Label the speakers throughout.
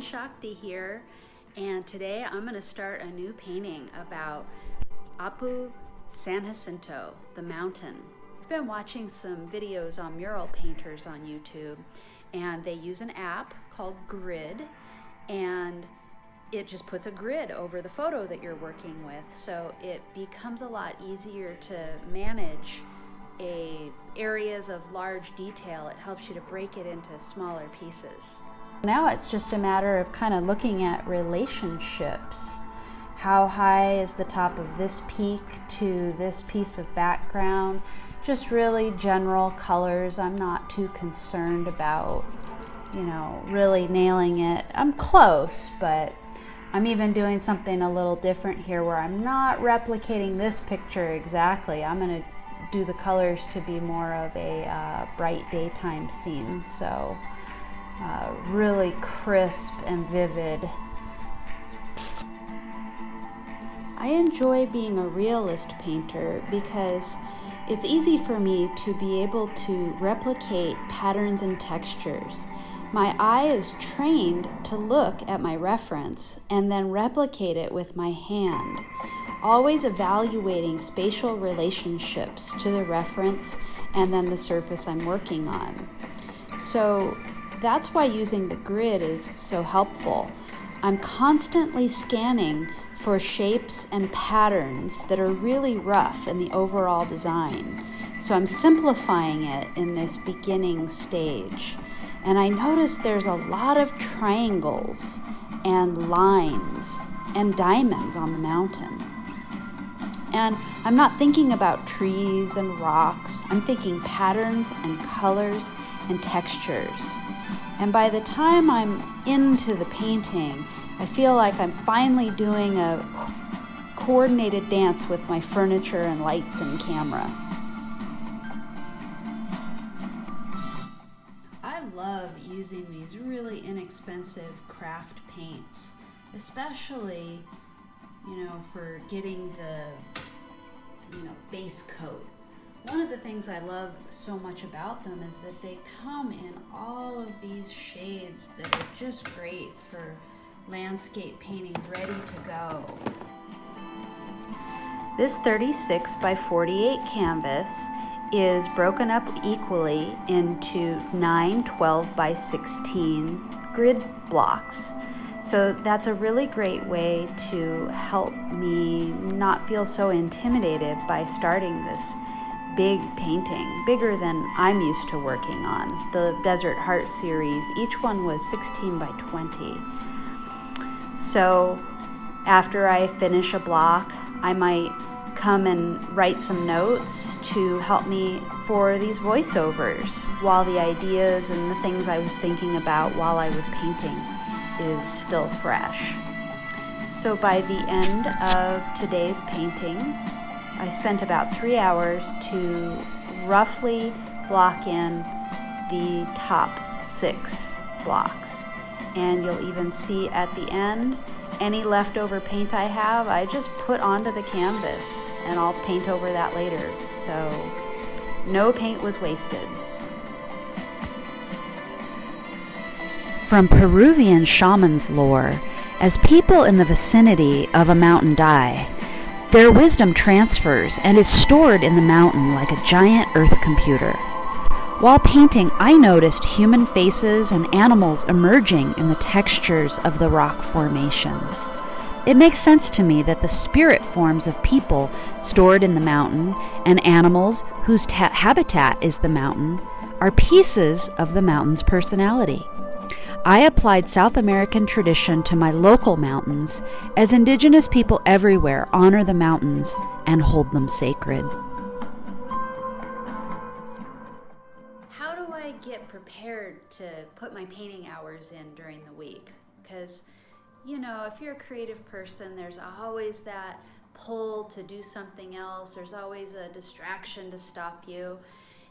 Speaker 1: Shakti here, and today I'm going to start a new painting about Apu San Jacinto, the mountain. I've been watching some videos on mural painters on YouTube, and they use an app called Grid, and it just puts a grid over the photo that you're working with, so it becomes a lot easier to manage areas of large detail. It helps you to break it into smaller pieces. Now it's just a matter of kind of looking at relationships. How high is the top of this peak to this piece of background? Just really general colors. I'm not too concerned about, really nailing it. I'm close, but I'm even doing something a little different here where I'm not replicating this picture exactly. I'm going to do the colors to be more of a bright daytime scene. So really crisp and vivid. I enjoy being a realist painter because it's easy for me to be able to replicate patterns and textures. My eye is trained to look at my reference and then replicate it with my hand, always evaluating spatial relationships to the reference and then the surface I'm working on. So that's why using the grid is so helpful. I'm constantly scanning for shapes and patterns that are really rough in the overall design. So I'm simplifying it in this beginning stage. And I notice there's a lot of triangles and lines and diamonds on the mountain. And I'm not thinking about trees and rocks. I'm thinking patterns and colors and textures. And by the time I'm into the painting, I feel like I'm finally doing a coordinated dance with my furniture and lights and camera. I love using these really inexpensive craft paints, especially, for getting the, base coat. One of the things I love so much about them is that they come in all of these shades that are just great for landscape painting, ready to go. This 36 by 48 canvas is broken up equally into 9 12 by 16 grid blocks. So that's a really great way to help me not feel so intimidated by starting this big painting, bigger than I'm used to working on. The Desert Heart series, each one was 16 by 20. So after I finish a block, I might come and write some notes to help me for these voiceovers while the ideas and the things I was thinking about while I was painting is still fresh. So by the end of today's painting, I spent about 3 hours to roughly block in the top 6 blocks. And you'll even see at the end, any leftover paint I have, I just put onto the canvas and I'll paint over that later. So no paint was wasted.
Speaker 2: From Peruvian shamans' lore, as people in the vicinity of a mountain die, their wisdom transfers and is stored in the mountain like a giant earth computer. While painting, I noticed human faces and animals emerging in the textures of the rock formations. It makes sense to me that the spirit forms of people stored in the mountain and animals whose habitat is the mountain are pieces of the mountain's personality. I applied South American tradition to my local mountains, as indigenous people everywhere honor the mountains and hold them sacred.
Speaker 1: How do I get prepared to put my painting hours in during the week? Because, if you're a creative person, there's always that pull to do something else. There's always a distraction to stop you.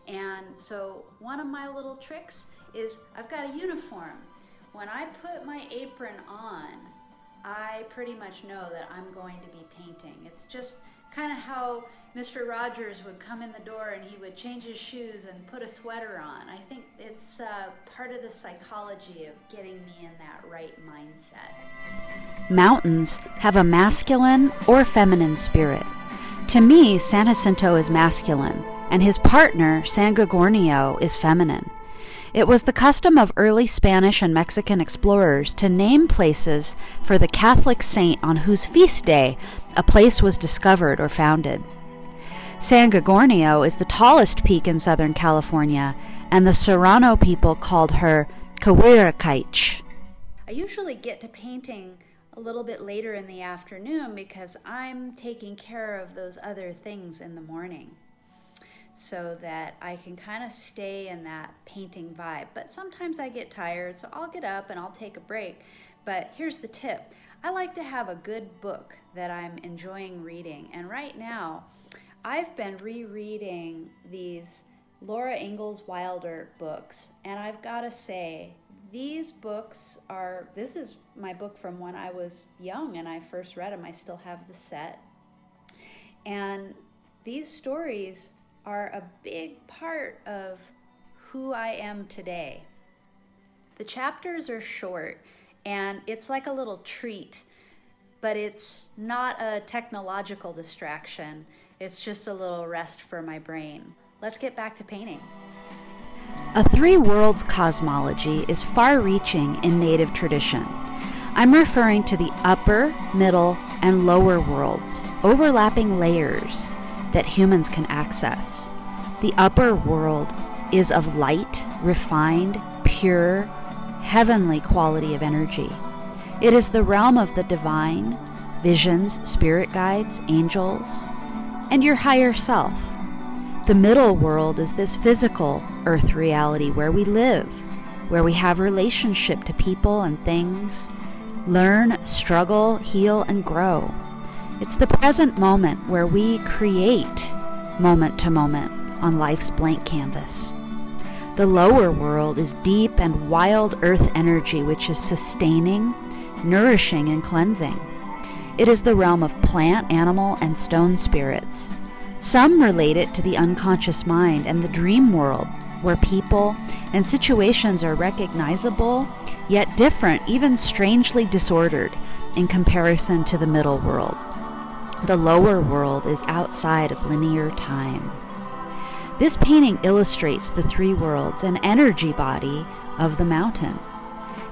Speaker 1: And so one of my little tricks is I've got a uniform. When I put my apron on, I pretty much know that I'm going to be painting. It's just kind of how Mr. Rogers would come in the door and he would change his shoes and put a sweater on. I think it's part of the psychology of getting me in that right mindset.
Speaker 2: Mountains have a masculine or feminine spirit. To me, San Jacinto is masculine, and his partner, San Gorgonio, is feminine. It was the custom of early Spanish and Mexican explorers to name places for the Catholic saint on whose feast day a place was discovered or founded. San Gorgonio is the tallest peak in Southern California, and the Serrano people called her Cahuiracaich.
Speaker 1: I usually get to painting a little bit later in the afternoon because I'm taking care of those other things in the morning so that I can kind of stay in that painting vibe. But sometimes I get tired, so I'll get up and I'll take a break. But here's the tip. I like to have a good book that I'm enjoying reading. And right now, I've been rereading these Laura Ingalls Wilder books. And I've got to say, these books this is my book from when I was young and I first read them. I still have the set. And these stories are a big part of who I am today. The chapters are short and it's like a little treat, but it's not a technological distraction. It's just a little rest for my brain. Let's get back to painting.
Speaker 2: A three worlds cosmology is far-reaching in native tradition. I'm referring to the upper, middle, and lower worlds, overlapping layers that humans can access. The upper world is of light, refined, pure, heavenly quality of energy. It is the realm of the divine, visions, spirit guides, angels, and your higher self. The middle world is this physical earth reality where we live, where we have relationship to people and things, learn, struggle, heal, and grow. It's the present moment where we create moment to moment on life's blank canvas. The lower world is deep and wild earth energy which is sustaining, nourishing, and cleansing. It is the realm of plant, animal, and stone spirits. Some relate it to the unconscious mind and the dream world, where people and situations are recognizable, yet different, even strangely disordered, in comparison to the middle world. The lower world is outside of linear time. This painting illustrates the three worlds and energy body of the mountain.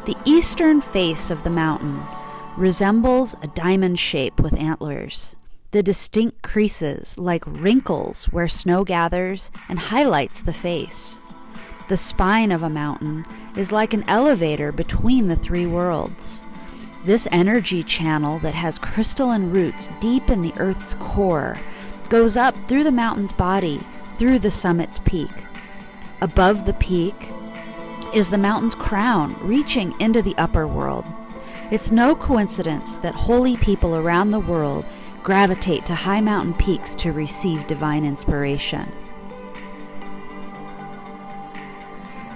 Speaker 2: The eastern face of the mountain resembles a diamond shape with antlers. The distinct creases like wrinkles where snow gathers and highlights the face. The spine of a mountain is like an elevator between the three worlds. This energy channel that has crystalline roots deep in the earth's core goes up through the mountain's body, through the summit's peak. Above the peak is the mountain's crown, reaching into the upper world. It's no coincidence that holy people around the world gravitate to high mountain peaks to receive divine inspiration.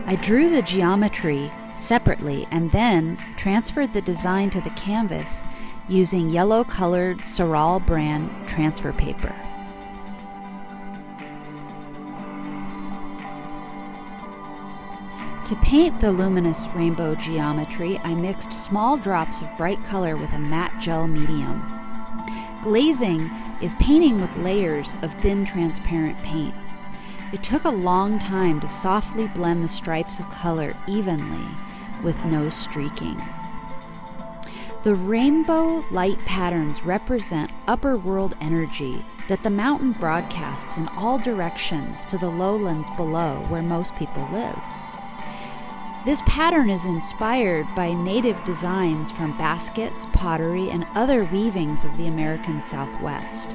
Speaker 2: I drew the geometry separately and then transferred the design to the canvas using yellow-colored Saral brand transfer paper. To paint the luminous rainbow geometry, I mixed small drops of bright color with a matte gel medium. Glazing is painting with layers of thin transparent paint. It took a long time to softly blend the stripes of color evenly with no streaking. The rainbow light patterns represent upper world energy that the mountain broadcasts in all directions to the lowlands below where most people live. This pattern is inspired by native designs from baskets, pottery, and other weavings of the American Southwest.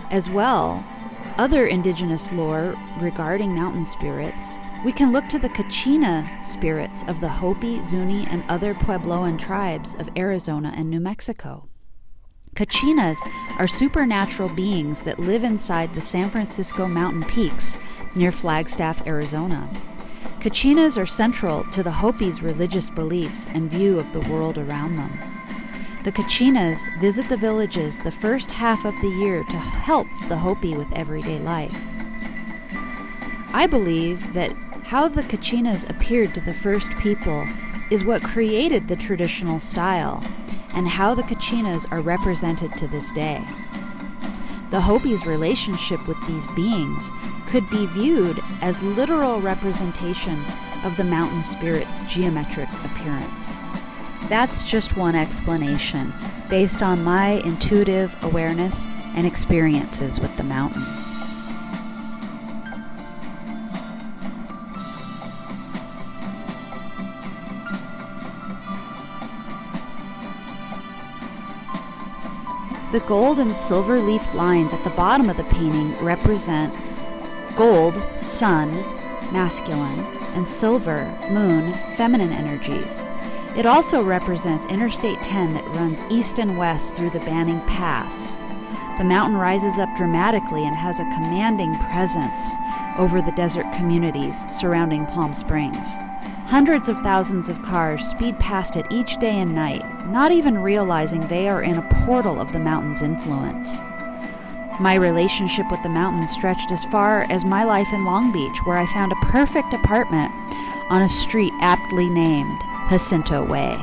Speaker 2: As well, other indigenous lore regarding mountain spirits, we can look to the Kachina spirits of the Hopi, Zuni, and other Puebloan tribes of Arizona and New Mexico. Kachinas are supernatural beings that live inside the San Francisco mountain peaks near Flagstaff, Arizona. Kachinas are central to the Hopis' religious beliefs and view of the world around them. The Kachinas visit the villages the first half of the year to help the Hopi with everyday life. I believe that how the Kachinas appeared to the first people is what created the traditional style, and how the Kachinas are represented to this day. The Hopi's relationship with these beings could be viewed as literal representation of the mountain spirit's geometric appearance. That's just one explanation, based on my intuitive awareness and experiences with the mountain. The gold and silver leaf lines at the bottom of the painting represent gold, sun, masculine, and silver, moon, feminine energies. It also represents Interstate 10 that runs east and west through the Banning Pass. The mountain rises up dramatically and has a commanding presence over the desert communities surrounding Palm Springs. Hundreds of thousands of cars speed past it each day and night, not even realizing they are in a portal of the mountain's influence. My relationship with the mountain stretched as far as my life in Long Beach, where I found a perfect apartment on a street aptly named Jacinto Way.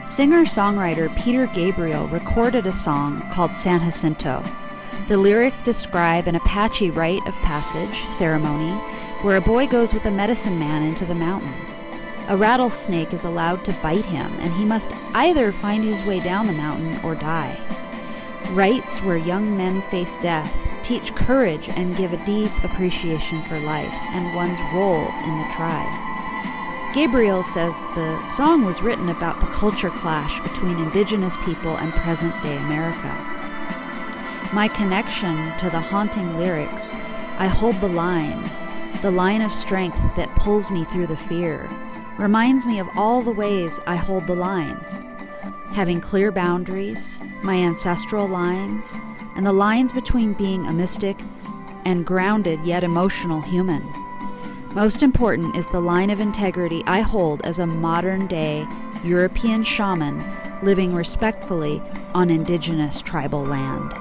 Speaker 2: Singer-songwriter Peter Gabriel recorded a song called San Jacinto. The lyrics describe an Apache rite of passage ceremony where a boy goes with a medicine man into the mountains. A rattlesnake is allowed to bite him, and he must either find his way down the mountain or die. Rites where young men face death teach courage and give a deep appreciation for life and one's role in the tribe. Gabriel says the song was written about the culture clash between indigenous people and present-day America. My connection to the haunting lyrics, I hold the line of strength that pulls me through the fear, reminds me of all the ways I hold the line. Having clear boundaries, my ancestral lines, and the lines between being a mystic and grounded yet emotional human. Most important is the line of integrity I hold as a modern-day European shaman living respectfully on indigenous tribal land.